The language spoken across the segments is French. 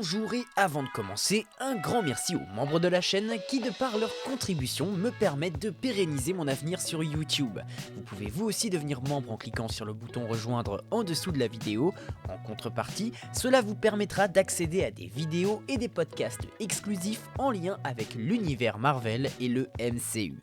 Bonjour et avant de commencer, un grand merci aux membres de la chaîne qui de par leur contribution me permettent de pérenniser mon avenir sur YouTube. Vous pouvez vous aussi devenir membre en cliquant sur le bouton rejoindre en dessous de la vidéo. En contrepartie, cela vous permettra d'accéder à des vidéos et des podcasts exclusifs en lien avec l'univers Marvel et le MCU.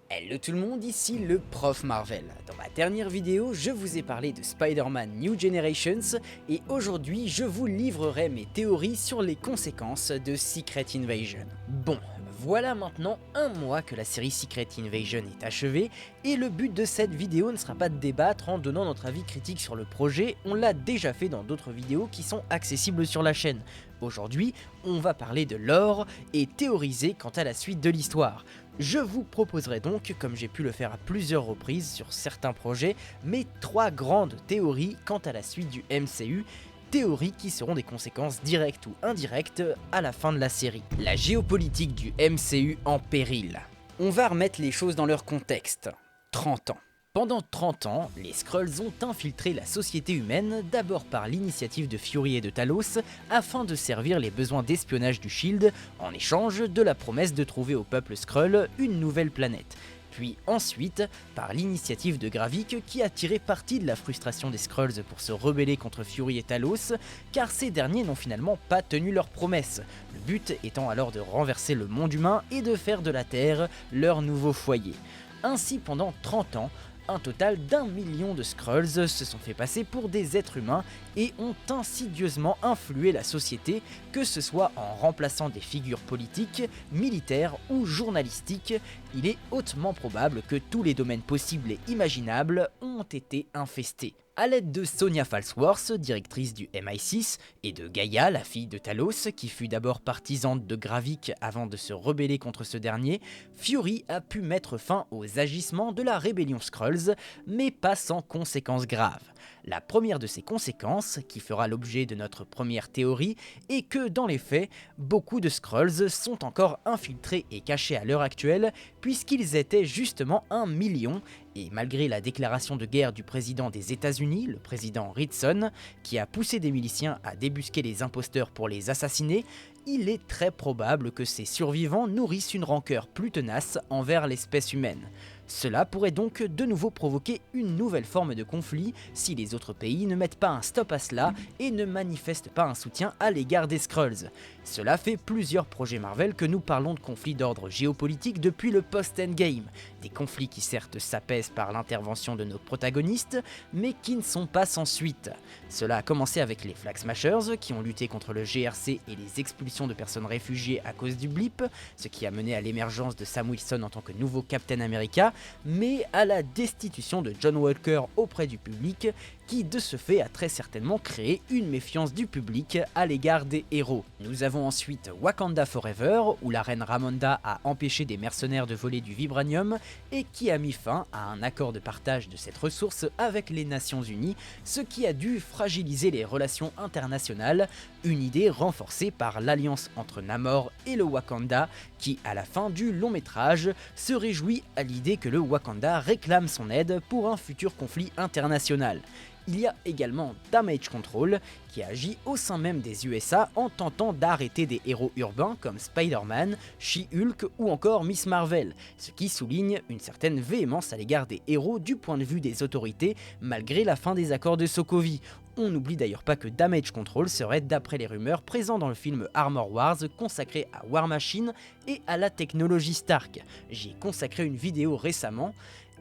Hello tout le monde, ici le Prof Marvel. Dans ma dernière vidéo, je vous ai parlé de Spider-Man New Generations et aujourd'hui je vous livrerai mes théories sur les conséquences de Secret Invasion. Bon, voilà maintenant un mois que la série Secret Invasion est achevée et le but de cette vidéo ne sera pas de débattre en donnant notre avis critique sur le projet, on l'a déjà fait dans d'autres vidéos qui sont accessibles sur la chaîne. Aujourd'hui, on va parler de lore et théoriser quant à la suite de l'histoire. Je vous proposerai donc, comme j'ai pu le faire à plusieurs reprises sur certains projets, mes 3 grandes théories quant à la suite du MCU, théories qui seront des conséquences directes ou indirectes à la fin de la série. La géopolitique du MCU en péril. On va remettre les choses dans leur contexte. 30 ans. Pendant 30 ans, les Skrulls ont infiltré la société humaine, d'abord par l'initiative de Fury et de Talos, afin de servir les besoins d'espionnage du Shield, en échange de la promesse de trouver au peuple Skrull une nouvelle planète. Puis ensuite, par l'initiative de Gravik qui a tiré parti de la frustration des Skrulls pour se rebeller contre Fury et Talos, car ces derniers n'ont finalement pas tenu leurs promesses, le but étant alors de renverser le monde humain et de faire de la Terre leur nouveau foyer. Ainsi pendant 30 ans, un total d'1 million de Skrulls se sont fait passer pour des êtres humains et ont insidieusement influé la société, que ce soit en remplaçant des figures politiques, militaires ou journalistiques. Il est hautement probable que tous les domaines possibles et imaginables ont été infestés. A l'aide de Sonya Falsworth, directrice du MI6, et de Gaïa, la fille de Talos, qui fut d'abord partisane de Gravik avant de se rebeller contre ce dernier, Fury a pu mettre fin aux agissements de la rébellion Skrulls, mais pas sans conséquences graves. La première de ces conséquences, qui fera l'objet de notre première théorie, est que dans les faits, beaucoup de Skrulls sont encore infiltrés et cachés à l'heure actuelle, puisqu'ils étaient justement 1 million, et malgré la déclaration de guerre du président des États-Unis, le président Ritson, qui a poussé des miliciens à débusquer les imposteurs pour les assassiner, il est très probable que ces survivants nourrissent une rancœur plus tenace envers l'espèce humaine. Cela pourrait donc de nouveau provoquer une nouvelle forme de conflit si les autres pays ne mettent pas un stop à cela et ne manifestent pas un soutien à l'égard des Skrulls. Cela fait plusieurs projets Marvel que nous parlons de conflits d'ordre géopolitique depuis le post-Endgame. Des conflits qui certes s'apaisent par l'intervention de nos protagonistes, mais qui ne sont pas sans suite. Cela a commencé avec les Flag Smashers qui ont lutté contre le GRC et les expulsions de personnes réfugiées à cause du blip, ce qui a mené à l'émergence de Sam Wilson en tant que nouveau Captain America, mais à la destitution de John Walker auprès du public, qui de ce fait a très certainement créé une méfiance du public à l'égard des héros. Nous avons ensuite Wakanda Forever, où la reine Ramonda a empêché des mercenaires de voler du vibranium et qui a mis fin à un accord de partage de cette ressource avec les Nations Unies, ce qui a dû fragiliser les relations internationales, une idée renforcée par l'alliance entre Namor et le Wakanda, qui à la fin du long métrage se réjouit à l'idée que le Wakanda réclame son aide pour un futur conflit international. Il y a également Damage Control qui agit au sein même des USA en tentant d'arrêter des héros urbains comme Spider-Man, She-Hulk ou encore Miss Marvel, ce qui souligne une certaine véhémence à l'égard des héros du point de vue des autorités malgré la fin des accords de Sokovie. On n'oublie d'ailleurs pas que Damage Control serait, d'après les rumeurs, présent dans le film Armor Wars consacré à War Machine et à la technologie Stark. J'y ai consacré une vidéo récemment.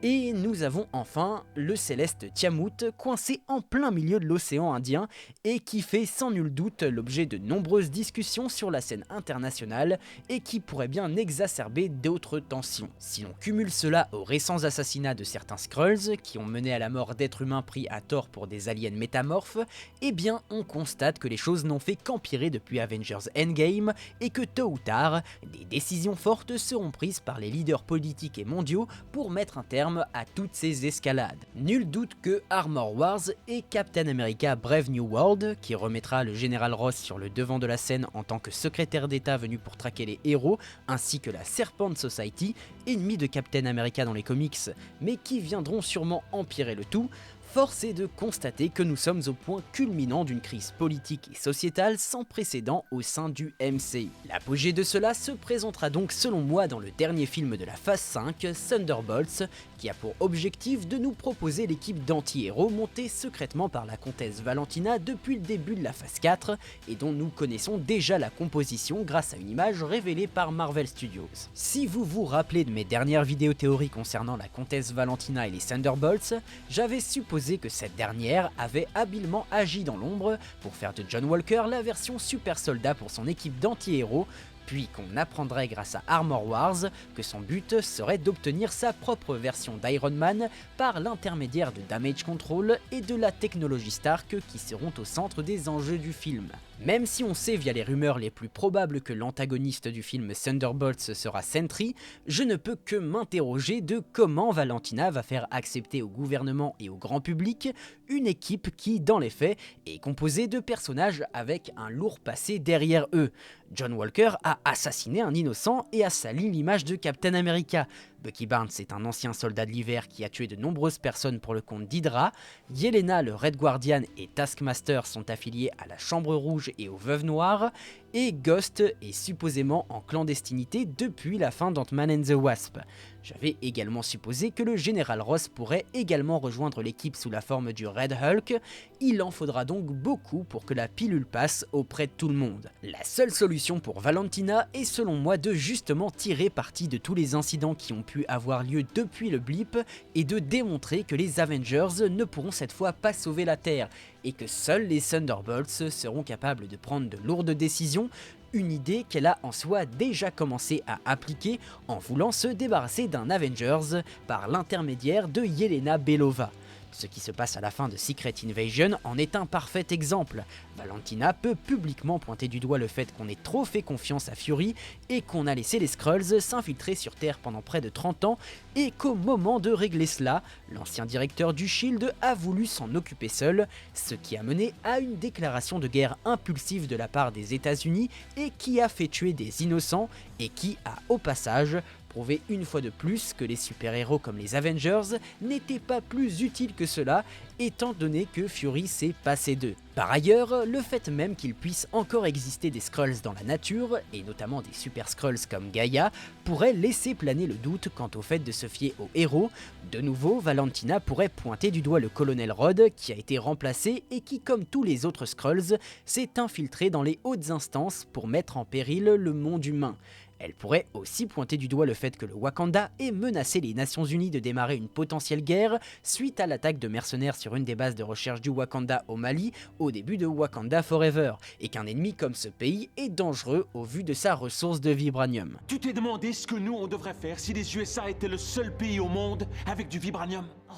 Et nous avons enfin le céleste Tiamut, coincé en plein milieu de l'océan Indien et qui fait sans nul doute l'objet de nombreuses discussions sur la scène internationale et qui pourrait bien exacerber d'autres tensions. Si l'on cumule cela aux récents assassinats de certains Skrulls qui ont mené à la mort d'êtres humains pris à tort pour des aliens métamorphes, eh bien on constate que les choses n'ont fait qu'empirer depuis Avengers Endgame et que tôt ou tard, des décisions fortes seront prises par les leaders politiques et mondiaux pour mettre un terme terme à toutes ces escalades. Nul doute que Armor Wars et Captain America Brave New World, qui remettra le général Ross sur le devant de la scène en tant que secrétaire d'État venu pour traquer les héros, ainsi que la Serpent Society, ennemi de Captain America dans les comics, mais qui viendront sûrement empirer le tout, force est de constater que nous sommes au point culminant d'une crise politique et sociétale sans précédent au sein du MCU. L'apogée de cela se présentera donc selon moi dans le dernier film de la phase 5, Thunderbolts, qui a pour objectif de nous proposer l'équipe d'anti-héros montée secrètement par la comtesse Valentina depuis le début de la phase 4 et dont nous connaissons déjà la composition grâce à une image révélée par Marvel Studios. Si vous vous rappelez de mes dernières vidéos théories concernant la comtesse Valentina et les Thunderbolts, j'avais supposé que cette dernière avait habilement agi dans l'ombre pour faire de John Walker la version super soldat pour son équipe d'anti-héros, puis qu'on apprendrait grâce à Armor Wars que son but serait d'obtenir sa propre version d'Iron Man par l'intermédiaire de Damage Control et de la technologie Stark qui seront au centre des enjeux du film. Même si on sait via les rumeurs les plus probables que l'antagoniste du film Thunderbolts sera Sentry, je ne peux que m'interroger de comment Valentina va faire accepter au gouvernement et au grand public une équipe qui, dans les faits, est composée de personnages avec un lourd passé derrière eux. John Walker a assassiné un innocent et a sali l'image de Captain America. Bucky Barnes est un ancien soldat de l'hiver qui a tué de nombreuses personnes pour le compte d'Hydra. Yelena, le Red Guardian et Taskmaster sont affiliés à la Chambre Rouge et aux Veuves Noires. Et Ghost est supposément en clandestinité depuis la fin d'Ant-Man and the Wasp. J'avais également supposé que le général Ross pourrait également rejoindre l'équipe sous la forme du Red Hulk. Il en faudra donc beaucoup pour que la pilule passe auprès de tout le monde. La seule solution pour Valentina est selon moi de justement tirer parti de tous les incidents qui ont pu avoir lieu depuis le blip et de démontrer que les Avengers ne pourront cette fois pas sauver la Terre et que seuls les Thunderbolts seront capables de prendre de lourdes décisions, une idée qu'elle a en soi déjà commencé à appliquer en voulant se débarrasser d'un Avengers par l'intermédiaire de Yelena Belova. Ce qui se passe à la fin de Secret Invasion en est un parfait exemple. Valentina peut publiquement pointer du doigt le fait qu'on ait trop fait confiance à Fury et qu'on a laissé les Skrulls s'infiltrer sur Terre pendant près de 30 ans et qu'au moment de régler cela, l'ancien directeur du SHIELD a voulu s'en occuper seul, ce qui a mené à une déclaration de guerre impulsive de la part des États-Unis et qui a fait tuer des innocents et qui a au passage prouvé une fois de plus que les super-héros comme les Avengers n'étaient pas plus utiles que cela, étant donné que Fury s'est passé d'eux. Par ailleurs, le fait même qu'il puisse encore exister des Skrulls dans la nature, et notamment des Super Skrulls comme Gaïa, pourrait laisser planer le doute quant au fait de se fier aux héros. De nouveau, Valentina pourrait pointer du doigt le colonel Rodd, qui a été remplacé et qui, comme tous les autres Skrulls, s'est infiltré dans les hautes instances pour mettre en péril le monde humain. Elle pourrait aussi pointer du doigt le fait que le Wakanda ait menacé les Nations Unies de démarrer une potentielle guerre suite à l'attaque de mercenaires sur une des bases de recherche du Wakanda au Mali au début de Wakanda Forever, et qu'un ennemi comme ce pays est dangereux au vu de sa ressource de vibranium. Tu t'es demandé ce que nous on devrait faire si les USA étaient le seul pays au monde avec du vibranium? Oh,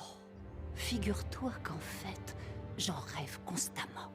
figure-toi qu'en fait, j'en rêve constamment.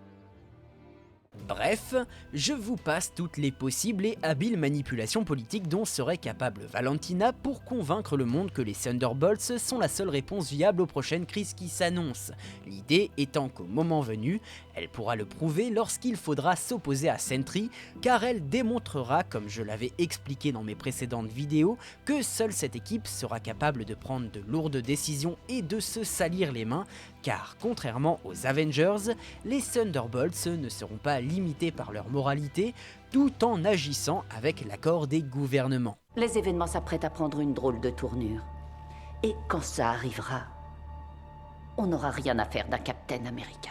Bref, je vous passe toutes les possibles et habiles manipulations politiques dont serait capable Valentina pour convaincre le monde que les Thunderbolts sont la seule réponse viable aux prochaines crises qui s'annoncent. L'idée étant qu'au moment venu, elle pourra le prouver lorsqu'il faudra s'opposer à Sentry, car elle démontrera, comme je l'avais expliqué dans mes précédentes vidéos, que seule cette équipe sera capable de prendre de lourdes décisions et de se salir les mains, car contrairement aux Avengers, les Thunderbolts ne seront pas limités par leur moralité, tout en agissant avec l'accord des gouvernements. Les événements s'apprêtent à prendre une drôle de tournure. Et quand ça arrivera, on n'aura rien à faire d'un Captain America.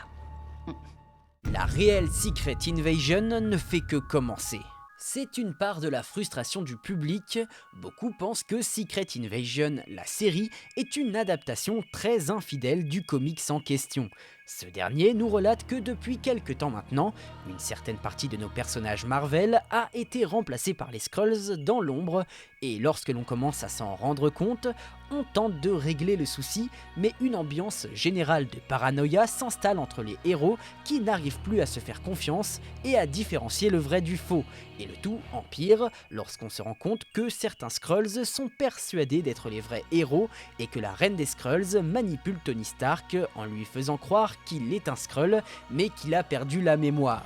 La réelle Secret Invasion ne fait que commencer. C'est une part de la frustration du public. Beaucoup pensent que Secret Invasion, la série, est une adaptation très infidèle du comics en question. Ce dernier nous relate que depuis quelque temps maintenant, une certaine partie de nos personnages Marvel a été remplacée par les Skrulls dans l'ombre, et lorsque l'on commence à s'en rendre compte, on tente de régler le souci, mais une ambiance générale de paranoïa s'installe entre les héros qui n'arrivent plus à se faire confiance et à différencier le vrai du faux, et le tout empire lorsqu'on se rend compte que certains Skrulls sont persuadés d'être les vrais héros et que la reine des Skrulls manipule Tony Stark en lui faisant croire qu'il est un Skrull mais qu'il a perdu la mémoire.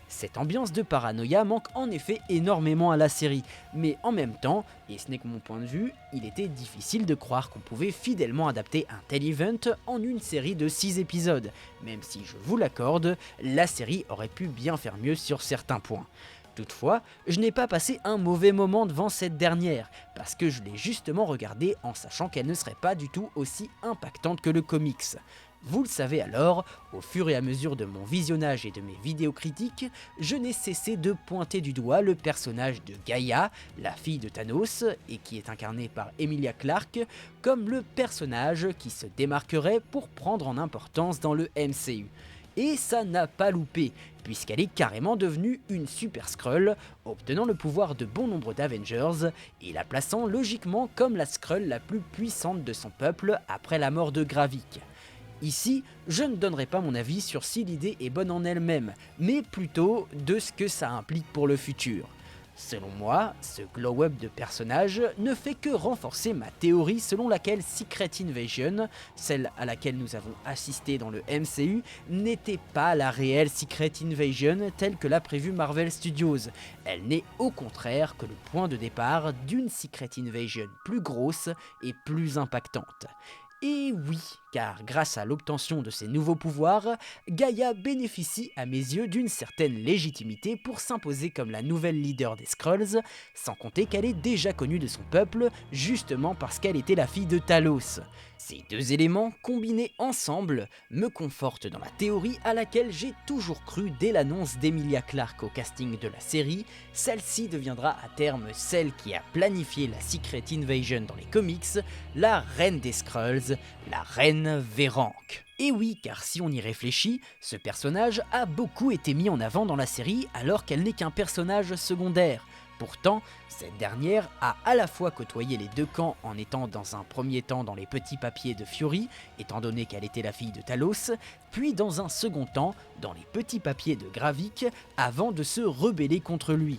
Cette ambiance de paranoïa manque en effet énormément à la série, mais en même temps, et ce n'est que mon point de vue, il était difficile de croire qu'on pouvait fidèlement adapter un tel event en une série de 6 épisodes, même si je vous l'accorde, la série aurait pu bien faire mieux sur certains points. Toutefois, je n'ai pas passé un mauvais moment devant cette dernière, parce que je l'ai justement regardée en sachant qu'elle ne serait pas du tout aussi impactante que le comics. Vous le savez alors, au fur et à mesure de mon visionnage et de mes vidéos critiques, je n'ai cessé de pointer du doigt le personnage de Gaïa, la fille de Thanos, et qui est incarnée par Emilia Clarke, comme le personnage qui se démarquerait pour prendre en importance dans le MCU. Et ça n'a pas loupé, puisqu'elle est carrément devenue une Super Skrull, obtenant le pouvoir de bon nombre d'Avengers, et la plaçant logiquement comme la Skrull la plus puissante de son peuple après la mort de Gravik. Ici, je ne donnerai pas mon avis sur si l'idée est bonne en elle-même, mais plutôt de ce que ça implique pour le futur. Selon moi, ce glow-up de personnage ne fait que renforcer ma théorie selon laquelle Secret Invasion, celle à laquelle nous avons assisté dans le MCU, n'était pas la réelle Secret Invasion telle que l'a prévu Marvel Studios. Elle n'est au contraire que le point de départ d'une Secret Invasion plus grosse et plus impactante. Et oui, car grâce à l'obtention de ses nouveaux pouvoirs, Gaïa bénéficie à mes yeux d'une certaine légitimité pour s'imposer comme la nouvelle leader des Skrulls, sans compter qu'elle est déjà connue de son peuple, justement parce qu'elle était la fille de Talos. Ces deux éléments, combinés ensemble, me confortent dans la théorie à laquelle j'ai toujours cru dès l'annonce d'Emilia Clarke au casting de la série. Celle-ci deviendra à terme celle qui a planifié la Secret Invasion dans les comics, la reine des Skrulls, la reine Véranque. Et oui, car si on y réfléchit, ce personnage a beaucoup été mis en avant dans la série alors qu'elle n'est qu'un personnage secondaire. Pourtant, cette dernière a à la fois côtoyé les deux camps en étant dans un premier temps dans les petits papiers de Fury, étant donné qu'elle était la fille de Talos, puis dans un second temps dans les petits papiers de Gravik avant de se rebeller contre lui.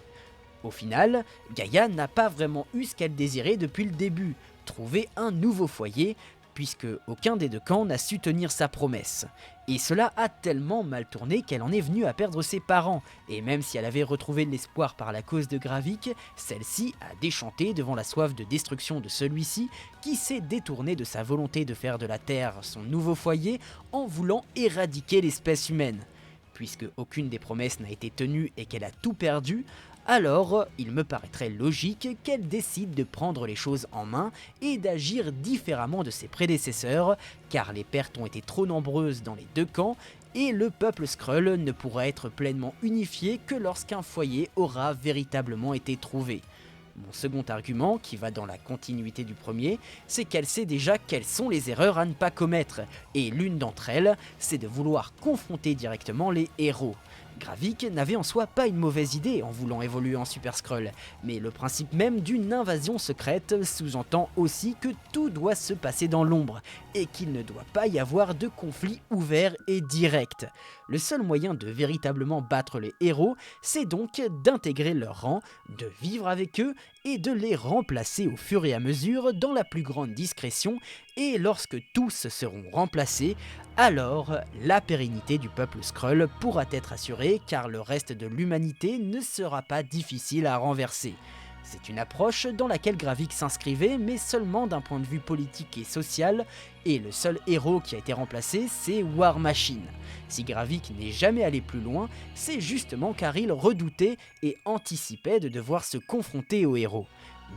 Au final, Gaïa n'a pas vraiment eu ce qu'elle désirait depuis le début, trouver un nouveau foyer, puisque aucun des deux camps n'a su tenir sa promesse. Et cela a tellement mal tourné qu'elle en est venue à perdre ses parents, et même si elle avait retrouvé l'espoir par la cause de Gravik, celle-ci a déchanté devant la soif de destruction de celui-ci, qui s'est détourné de sa volonté de faire de la Terre son nouveau foyer en voulant éradiquer l'espèce humaine. Puisque aucune des promesses n'a été tenue et qu'elle a tout perdu, alors il me paraîtrait logique qu'elle décide de prendre les choses en main et d'agir différemment de ses prédécesseurs, car les pertes ont été trop nombreuses dans les deux camps et le peuple Skrull ne pourra être pleinement unifié que lorsqu'un foyer aura véritablement été trouvé. Mon second argument, qui va dans la continuité du premier, c'est qu'elle sait déjà quelles sont les erreurs à ne pas commettre, et l'une d'entre elles, c'est de vouloir confronter directement les héros. Gravik n'avait en soi pas une mauvaise idée en voulant évoluer en Super Skrull, mais le principe même d'une invasion secrète sous-entend aussi que tout doit se passer dans l'ombre, et qu'il ne doit pas y avoir de conflit ouvert et direct. Le seul moyen de véritablement battre les héros, c'est donc d'intégrer leurs rangs, de vivre avec eux et de les remplacer au fur et à mesure dans la plus grande discrétion, et lorsque tous seront remplacés, alors la pérennité du peuple Skrull pourra être assurée car le reste de l'humanité ne sera pas difficile à renverser. C'est une approche dans laquelle Gravik s'inscrivait, mais seulement d'un point de vue politique et social, et le seul héros qui a été remplacé, c'est War Machine. Si Gravik n'est jamais allé plus loin, c'est justement car il redoutait et anticipait de devoir se confronter aux héros.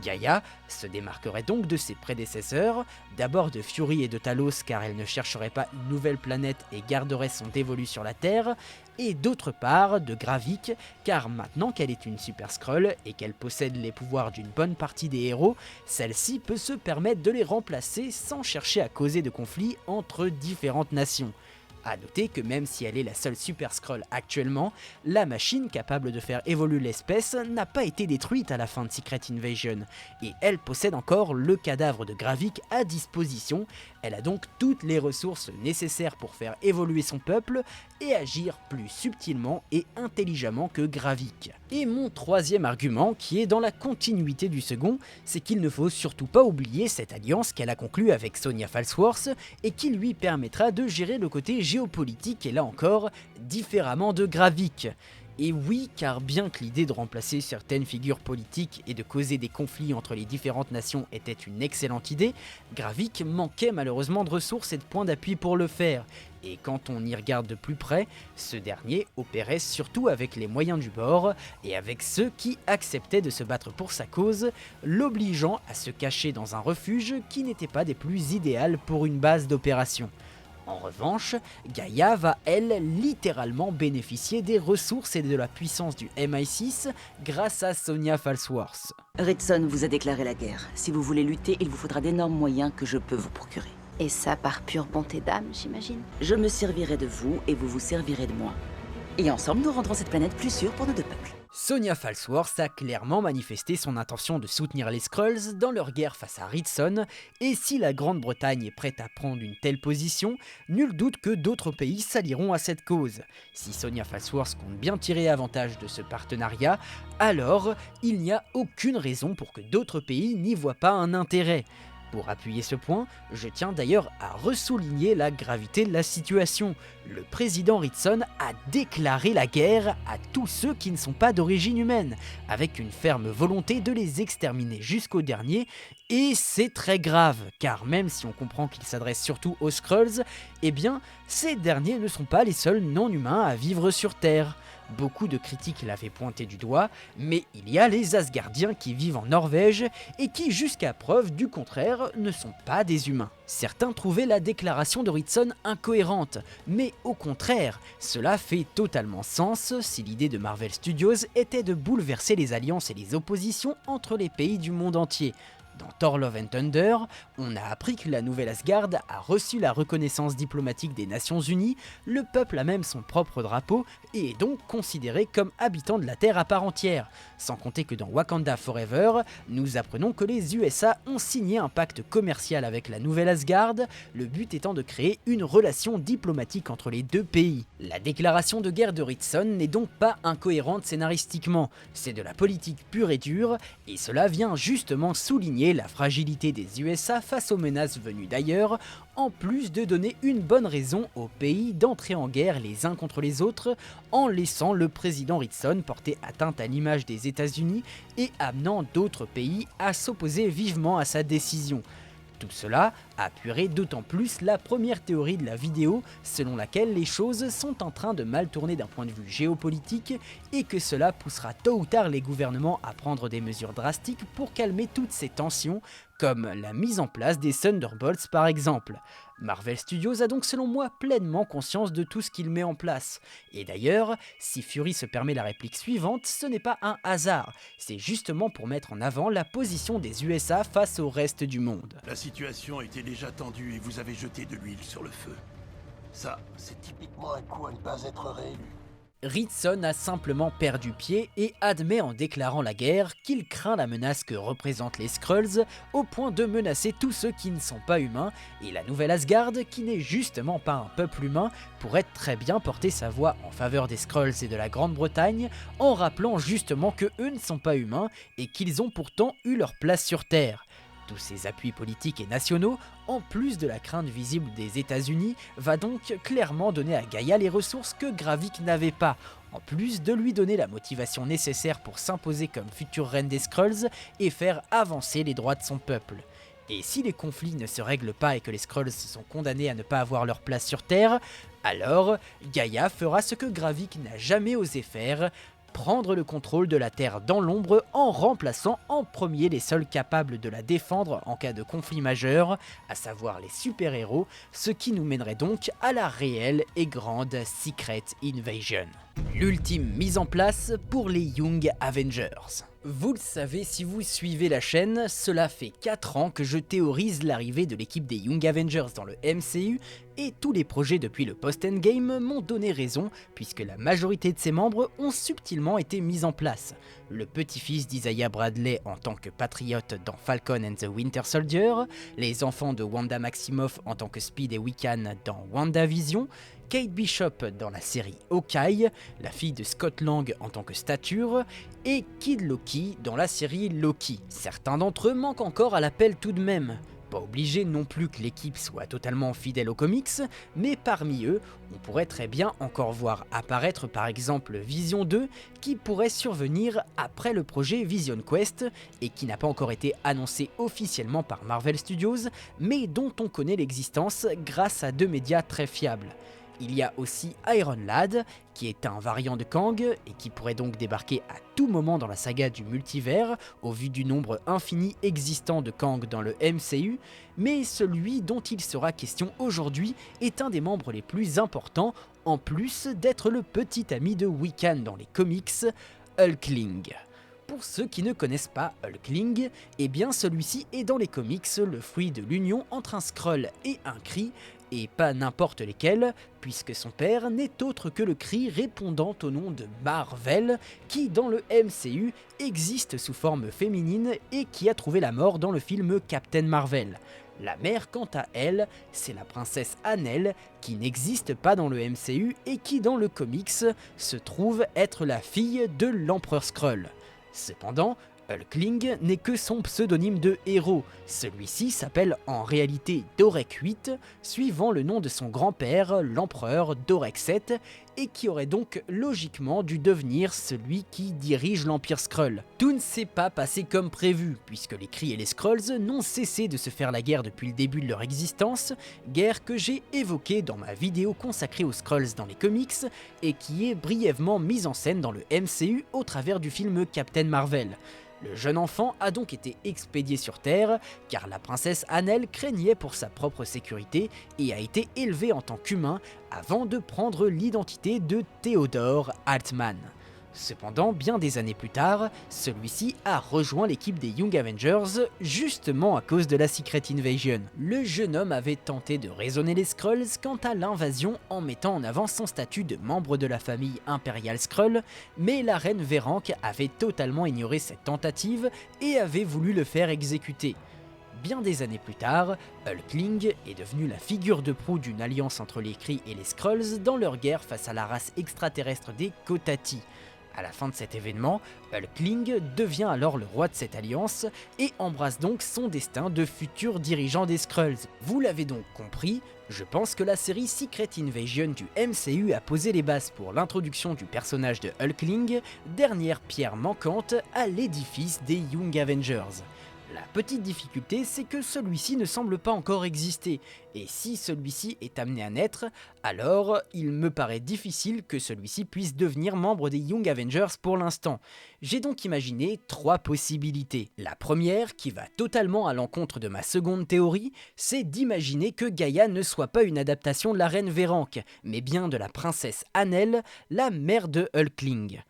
Gaïa se démarquerait donc de ses prédécesseurs, d'abord de Fury et de Talos car elle ne chercherait pas une nouvelle planète et garderait son dévolu sur la Terre, et d'autre part de Gravik car maintenant qu'elle est une Super Skrull et qu'elle possède les pouvoirs d'une bonne partie des héros, celle-ci peut se permettre de les remplacer sans chercher à causer de conflits entre différentes nations. A noter que même si elle est la seule Super Skrull actuellement, la machine capable de faire évoluer l'espèce n'a pas été détruite à la fin de Secret Invasion, et elle possède encore le cadavre de Gravik à disposition. Elle a donc toutes les ressources nécessaires pour faire évoluer son peuple et agir plus subtilement et intelligemment que Gravik. Et mon troisième argument, qui est dans la continuité du second, c'est qu'il ne faut surtout pas oublier cette alliance qu'elle a conclue avec Sonya Falsworth et qui lui permettra de gérer le côté géopolitique et là encore différemment de Gravik. Et oui, car bien que l'idée de remplacer certaines figures politiques et de causer des conflits entre les différentes nations était une excellente idée, Gravik manquait malheureusement de ressources et de points d'appui pour le faire. Et quand on y regarde de plus près, ce dernier opérait surtout avec les moyens du bord et avec ceux qui acceptaient de se battre pour sa cause, l'obligeant à se cacher dans un refuge qui n'était pas des plus idéales pour une base d'opération. En revanche, Gaïa va, elle, littéralement bénéficier des ressources et de la puissance du MI6 grâce à Sonya Falsworth. Ritson vous a déclaré la guerre. Si vous voulez lutter, il vous faudra d'énormes moyens que je peux vous procurer. Et ça par pure bonté d'âme, j'imagine. Je me servirai de vous et vous vous servirez de moi. Et ensemble, nous rendrons cette planète plus sûre pour nos deux peuples. Sonya Falsworth a clairement manifesté son intention de soutenir les Skrulls dans leur guerre face à Ritson, et si la Grande-Bretagne est prête à prendre une telle position, nul doute que d'autres pays s'allieront à cette cause. Si Sonya Falsworth compte bien tirer avantage de ce partenariat, alors il n'y a aucune raison pour que d'autres pays n'y voient pas un intérêt. Pour appuyer ce point, je tiens d'ailleurs à ressouligner la gravité de la situation. Le président Ritson a déclaré la guerre à tous ceux qui ne sont pas d'origine humaine, avec une ferme volonté de les exterminer jusqu'au dernier, et c'est très grave, car même si on comprend qu'il s'adresse surtout aux Skrulls, eh bien, ces derniers ne sont pas les seuls non-humains à vivre sur Terre. Beaucoup de critiques l'avaient pointé du doigt, mais il y a les Asgardiens qui vivent en Norvège et qui, jusqu'à preuve du contraire, ne sont pas des humains. Certains trouvaient la déclaration de Ritson incohérente, mais au contraire, cela fait totalement sens si l'idée de Marvel Studios était de bouleverser les alliances et les oppositions entre les pays du monde entier. Dans Thor Love and Thunder, on a appris que la nouvelle Asgard a reçu la reconnaissance diplomatique des Nations Unies, le peuple a même son propre drapeau et est donc considéré comme habitant de la Terre à part entière. Sans compter que dans Wakanda Forever, nous apprenons que les USA ont signé un pacte commercial avec la nouvelle Asgard, le but étant de créer une relation diplomatique entre les deux pays. La déclaration de guerre de Ritson n'est donc pas incohérente scénaristiquement, c'est de la politique pure et dure, et cela vient justement souligner la fragilité des USA face aux menaces venues d'ailleurs, en plus de donner une bonne raison aux pays d'entrer en guerre les uns contre les autres, en laissant le président Ritson porter atteinte à l'image des États-Unis et amenant d'autres pays à s'opposer vivement à sa décision. Tout cela appuierait d'autant plus la première théorie de la vidéo selon laquelle les choses sont en train de mal tourner d'un point de vue géopolitique et que cela poussera tôt ou tard les gouvernements à prendre des mesures drastiques pour calmer toutes ces tensions, comme la mise en place des Thunderbolts par exemple. Marvel Studios a donc selon moi pleinement conscience de tout ce qu'il met en place. Et d'ailleurs, si Fury se permet la réplique suivante, ce n'est pas un hasard, c'est justement pour mettre en avant la position des USA face au reste du monde. La situation était déjà tendue et vous avez jeté de l'huile sur le feu. Ça, c'est typiquement un coup à ne pas être réélu. Ritson a simplement perdu pied et admet en déclarant la guerre qu'il craint la menace que représentent les Skrulls au point de menacer tous ceux qui ne sont pas humains, et la nouvelle Asgard, qui n'est justement pas un peuple humain, pourrait très bien porter sa voix en faveur des Skrulls et de la Grande-Bretagne en rappelant justement que eux ne sont pas humains et qu'ils ont pourtant eu leur place sur Terre. Tous ces appuis politiques et nationaux, en plus de la crainte visible des États-Unis, va donc clairement donner à Gaïa les ressources que Gravik n'avait pas, en plus de lui donner la motivation nécessaire pour s'imposer comme future reine des Skrulls et faire avancer les droits de son peuple. Et si les conflits ne se règlent pas et que les Skrulls sont condamnés à ne pas avoir leur place sur Terre, alors Gaïa fera ce que Gravik n'a jamais osé faire, prendre le contrôle de la Terre dans l'ombre en remplaçant en premier les seuls capables de la défendre en cas de conflit majeur, à savoir les super-héros, ce qui nous mènerait donc à la réelle et grande Secret Invasion. L'ultime mise en place pour les Young Avengers. Vous le savez si vous suivez la chaîne, cela fait 4 ans que je théorise l'arrivée de l'équipe des Young Avengers dans le MCU et tous les projets depuis le post-Endgame m'ont donné raison puisque la majorité de ses membres ont subtilement été mis en place. Le petit-fils d'Isaiah Bradley en tant que patriote dans Falcon and the Winter Soldier, les enfants de Wanda Maximoff en tant que Speed et Wiccan dans WandaVision, Kate Bishop dans la série Hawkeye, la fille de Scott Lang en tant que Stature, et Kid Loki dans la série Loki. Certains d'entre eux manquent encore à l'appel tout de même. Pas obligé non plus que l'équipe soit totalement fidèle aux comics, mais parmi eux, on pourrait très bien encore voir apparaître par exemple Vision 2, qui pourrait survenir après le projet Vision Quest, et qui n'a pas encore été annoncé officiellement par Marvel Studios, mais dont on connaît l'existence grâce à 2 médias très fiables. Il y a aussi Iron Lad, qui est un variant de Kang et qui pourrait donc débarquer à tout moment dans la saga du multivers, au vu du nombre infini existant de Kang dans le MCU, mais celui dont il sera question aujourd'hui est un des membres les plus importants, en plus d'être le petit ami de Wiccan dans les comics, Hulkling. Pour ceux qui ne connaissent pas Hulkling, eh bien celui-ci est dans les comics le fruit de l'union entre un Skrull et un Kree, et pas n'importe lesquels, puisque son père n'est autre que le Kree répondant au nom de Mar-Vell, qui dans le MCU existe sous forme féminine et qui a trouvé la mort dans le film Captain Marvel. La mère, quant à elle, c'est la princesse Annelle, qui n'existe pas dans le MCU et qui dans le comics se trouve être la fille de l'empereur Skrull. Cependant, Hulkling n'est que son pseudonyme de héros, celui-ci s'appelle en réalité Dorek VIII, suivant le nom de son grand-père, l'empereur Dorek VII, et qui aurait donc logiquement dû devenir celui qui dirige l'Empire Skrull. Tout ne s'est pas passé comme prévu, puisque les Kree et les Skrulls n'ont cessé de se faire la guerre depuis le début de leur existence, guerre que j'ai évoquée dans ma vidéo consacrée aux Skrulls dans les comics, et qui est brièvement mise en scène dans le MCU au travers du film Captain Marvel. Le jeune enfant a donc été expédié sur Terre, car la princesse Annelle craignait pour sa propre sécurité et a été élevée en tant qu'humain avant de prendre l'identité de Theodore Altman. Cependant, bien des années plus tard, celui-ci a rejoint l'équipe des Young Avengers justement à cause de la Secret Invasion. Le jeune homme avait tenté de raisonner les Skrulls quant à l'invasion en mettant en avant son statut de membre de la famille impériale Skrull, mais la reine Véranque avait totalement ignoré cette tentative et avait voulu le faire exécuter. Bien des années plus tard, Hulkling est devenu la figure de proue d'une alliance entre les Kree et les Skrulls dans leur guerre face à la race extraterrestre des Kotati. À la fin de cet événement, Hulkling devient alors le roi de cette alliance et embrasse donc son destin de futur dirigeant des Skrulls. Vous l'avez donc compris, je pense que la série Secret Invasion du MCU a posé les bases pour l'introduction du personnage de Hulkling, dernière pierre manquante à l'édifice des Young Avengers. La petite difficulté, c'est que celui-ci ne semble pas encore exister, et si celui-ci est amené à naître, alors il me paraît difficile que celui-ci puisse devenir membre des Young Avengers pour l'instant. J'ai donc imaginé 3 possibilités. La première, qui va totalement à l'encontre de ma seconde théorie, c'est d'imaginer que Gaïa ne soit pas une adaptation de la reine Véranque, mais bien de la princesse Annelle, la mère de Hulkling.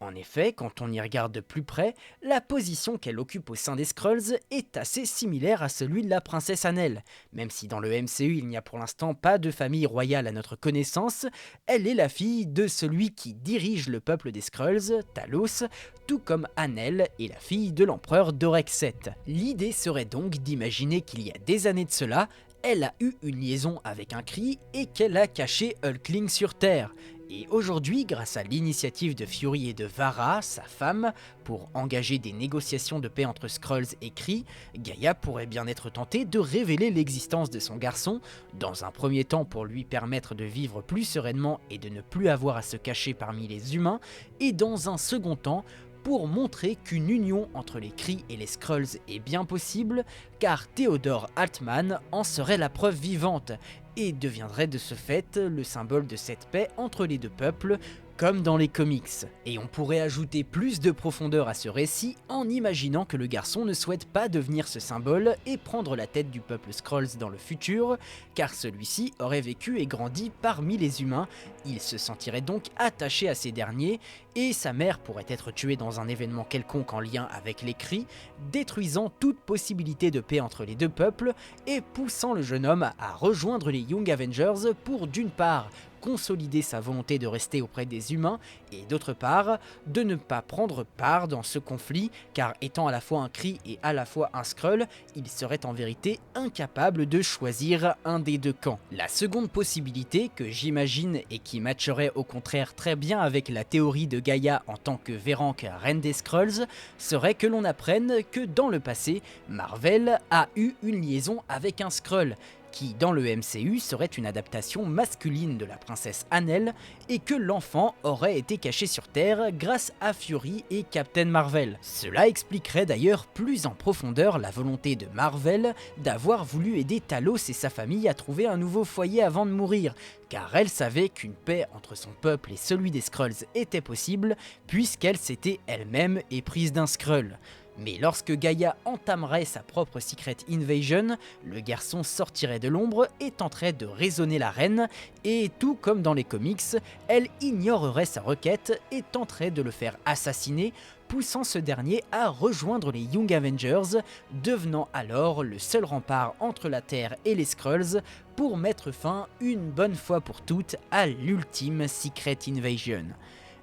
En effet, quand on y regarde de plus près, la position qu'elle occupe au sein des Skrulls est assez similaire à celui de la princesse Annelle. Même si dans le MCU il n'y a pour l'instant pas de famille royale à notre connaissance, elle est la fille de celui qui dirige le peuple des Skrulls, Talos, tout comme Annelle est la fille de l'empereur Dorek VII. L'idée serait donc d'imaginer qu'il y a des années de cela, elle a eu une liaison avec un Kree et qu'elle a caché Hulkling sur Terre. Et aujourd'hui, grâce à l'initiative de Fury et de Vara, sa femme, pour engager des négociations de paix entre Skrulls et Kree, Gaïa pourrait bien être tentée de révéler l'existence de son garçon, dans un premier temps pour lui permettre de vivre plus sereinement et de ne plus avoir à se cacher parmi les humains, et dans un second temps, pour montrer qu'une union entre les Kree et les Skrulls est bien possible, car Theodore Altman en serait la preuve vivante, et deviendrait de ce fait le symbole de cette paix entre les deux peuples, comme dans les comics. Et on pourrait ajouter plus de profondeur à ce récit en imaginant que le garçon ne souhaite pas devenir ce symbole et prendre la tête du peuple Skrulls dans le futur, car celui-ci aurait vécu et grandi parmi les humains, il se sentirait donc attaché à ces derniers, et sa mère pourrait être tuée dans un événement quelconque en lien avec les Kree, détruisant toute possibilité de paix entre les deux peuples, et poussant le jeune homme à rejoindre les Young Avengers pour d'une part consolider sa volonté de rester auprès des humains et d'autre part de ne pas prendre part dans ce conflit car étant à la fois un Kree et à la fois un Skrull, il serait en vérité incapable de choisir un des deux camps. La seconde possibilité que j'imagine et qui matcherait au contraire très bien avec la théorie de Gaïa en tant que Véranque reine des Skrulls serait que l'on apprenne que dans le passé, Marvel a eu une liaison avec un Skrull qui dans le MCU serait une adaptation masculine de la princesse Annelle et que l'enfant aurait été caché sur Terre grâce à Fury et Captain Marvel. Cela expliquerait d'ailleurs plus en profondeur la volonté de Marvel d'avoir voulu aider Talos et sa famille à trouver un nouveau foyer avant de mourir, car elle savait qu'une paix entre son peuple et celui des Skrulls était possible puisqu'elle s'était elle-même éprise d'un Skrull. Mais lorsque Gaïa entamerait sa propre Secret Invasion, le garçon sortirait de l'ombre et tenterait de raisonner la reine, et tout comme dans les comics, elle ignorerait sa requête et tenterait de le faire assassiner, poussant ce dernier à rejoindre les Young Avengers, devenant alors le seul rempart entre la Terre et les Skrulls pour mettre fin une bonne fois pour toutes à l'ultime Secret Invasion.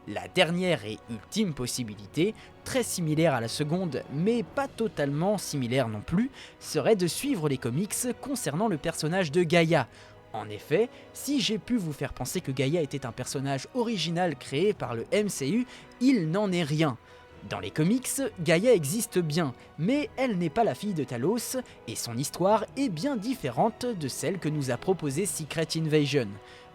La dernière et ultime possibilité, très similaire à la seconde mais pas totalement similaire non plus, serait de suivre les comics concernant le personnage de Gaïa. En effet, si j'ai pu vous faire penser que Gaïa était un personnage original créé par le MCU, il n'en est rien. Dans les comics, Gaïa existe bien, mais elle n'est pas la fille de Talos, et son histoire est bien différente de celle que nous a proposée Secret Invasion.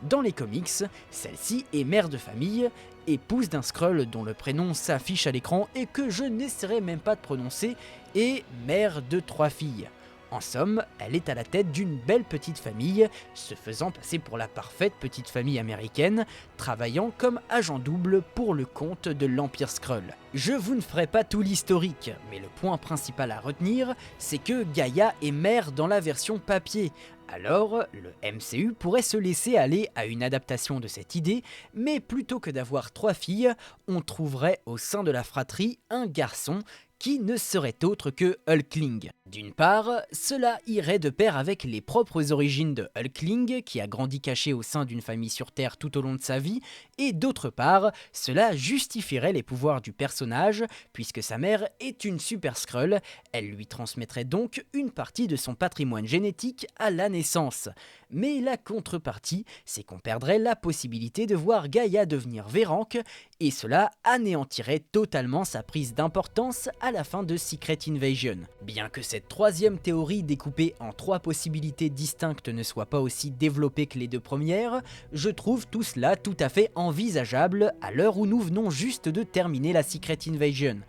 Dans les comics, celle-ci est mère de famille, épouse d'un Skrull dont le prénom s'affiche à l'écran et que je n'essaierai même pas de prononcer, et mère de 3 filles. En somme, elle est à la tête d'une belle petite famille, se faisant passer pour la parfaite petite famille américaine, travaillant comme agent double pour le compte de l'Empire Skrull. Je vous ne ferai pas tout l'historique, mais le point principal à retenir, c'est que Gaïa est mère dans la version papier. Alors, le MCU pourrait se laisser aller à une adaptation de cette idée, mais plutôt que d'avoir 3 filles, on trouverait au sein de la fratrie un garçon qui ne serait autre que Hulkling. D'une part, cela irait de pair avec les propres origines de Hulkling, qui a grandi caché au sein d'une famille sur Terre tout au long de sa vie, et d'autre part, cela justifierait les pouvoirs du personnage, puisque sa mère est une Super Skrull, elle lui transmettrait donc une partie de son patrimoine génétique à la naissance. Mais la contrepartie, c'est qu'on perdrait la possibilité de voir Gaïa devenir Véranque, et cela anéantirait totalement sa prise d'importance à la fin de Secret Invasion. Bien que cette troisième théorie découpée en 3 possibilités distinctes ne soit pas aussi développée que les 2 premières, je trouve tout cela tout à fait envisageable à l'heure où nous venons juste de terminer la Secret Invasion.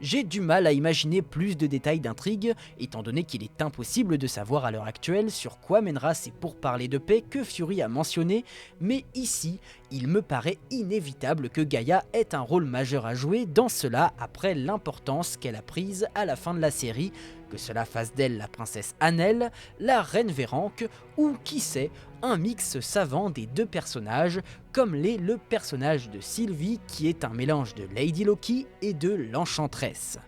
J'ai du mal à imaginer plus de détails d'intrigue, étant donné qu'il est impossible de savoir à l'heure actuelle sur quoi mènera ces pourparlers de paix que Fury a mentionné, mais ici, il me paraît inévitable que Gaïa ait un rôle majeur à jouer dans cela après l'importance qu'elle a prise à la fin de la série, que cela fasse d'elle la princesse Annelle, la reine Véranque, ou qui sait, un mix savant des 2 personnages, comme l'est le personnage de Sylvie qui est un mélange de Lady Loki et de l'Enchantress.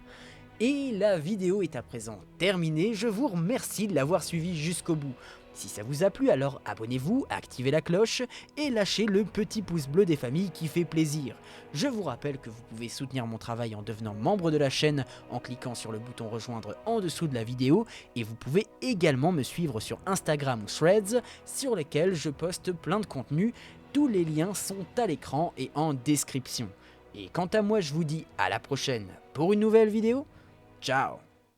Et la vidéo est à présent terminée, je vous remercie de l'avoir suivi jusqu'au bout. Si ça vous a plu, alors abonnez-vous, activez la cloche et lâchez le petit pouce bleu des familles qui fait plaisir. Je vous rappelle que vous pouvez soutenir mon travail en devenant membre de la chaîne en cliquant sur le bouton rejoindre en dessous de la vidéo et vous pouvez également me suivre sur Instagram ou Threads sur lesquels je poste plein de contenu. Tous les liens sont à l'écran et en description. Et quant à moi, je vous dis à la prochaine pour une nouvelle vidéo. Ciao!